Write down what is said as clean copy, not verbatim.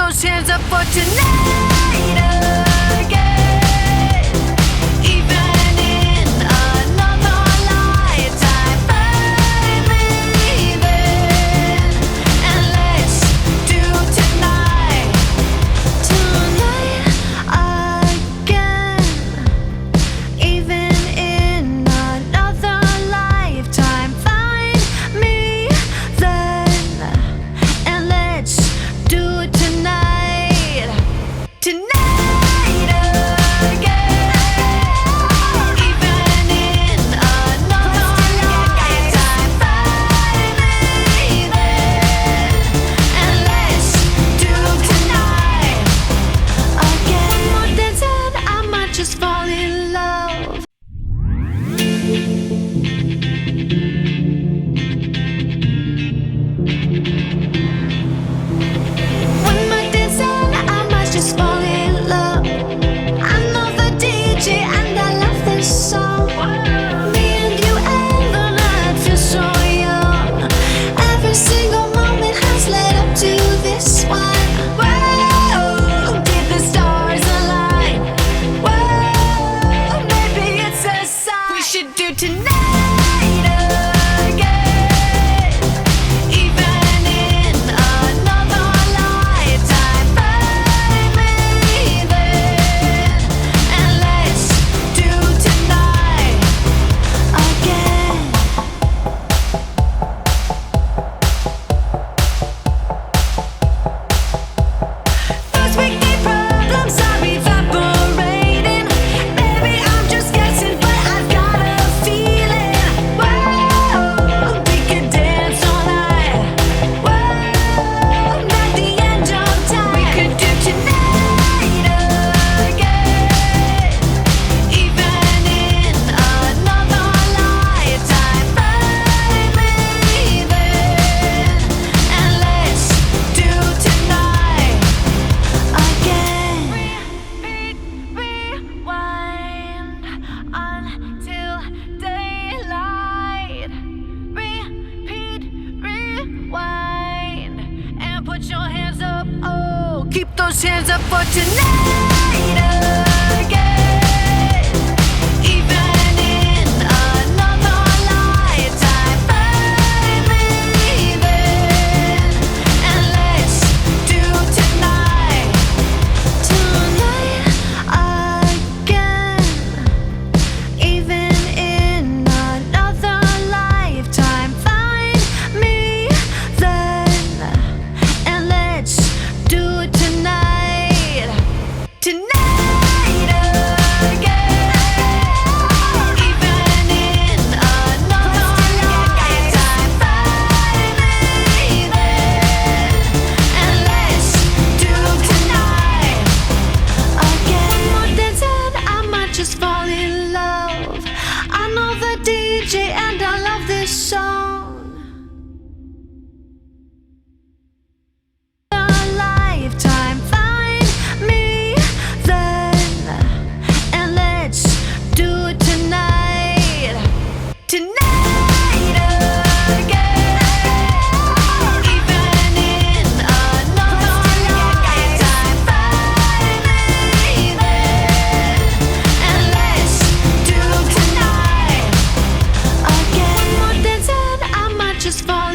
those hands up for tonight again. Even in another lifetime, find me then, and let's do tonight again. Even in another lifetime, find me then, and let's do it tonight again. Even in another lifetime, find me then, and let's do tonight again. One more dance and I might just fall in love. One more dance and I might just fall in love. I know the DJ and I love this song. Me and you and the night feel so young. Every single moment has led up to this one. Whoa, did the stars align? Whoa, maybe it's a sign. We should do tonight again. Even in another lifetime, find me then, and let's do tonight again. First we get problems are evaporating. Maybe I'm just guessing, but I've got a feeling. Whoa, we could dance all night. Whoa, at the end of time, we could do tonight again. Even in another lifetime, find me then, and let's do tonight again. Rewind until daylight. Repeat, rewind, and put your hands up. Oh, keep those hands up for tonight again. Even in another lifetime, find me then, and let's do tonight again. Even in another lifetime, find me then, and let's do it tonight again. Even in another lifetime, find me then, and let's do tonight again. One more dance and I might just fall in love. I know the DJ and I love this song. A lifetime, find me then, and let's do it tonight again. Even in another lifetime, find me then, and let's do tonight again. One more dance and I might just fall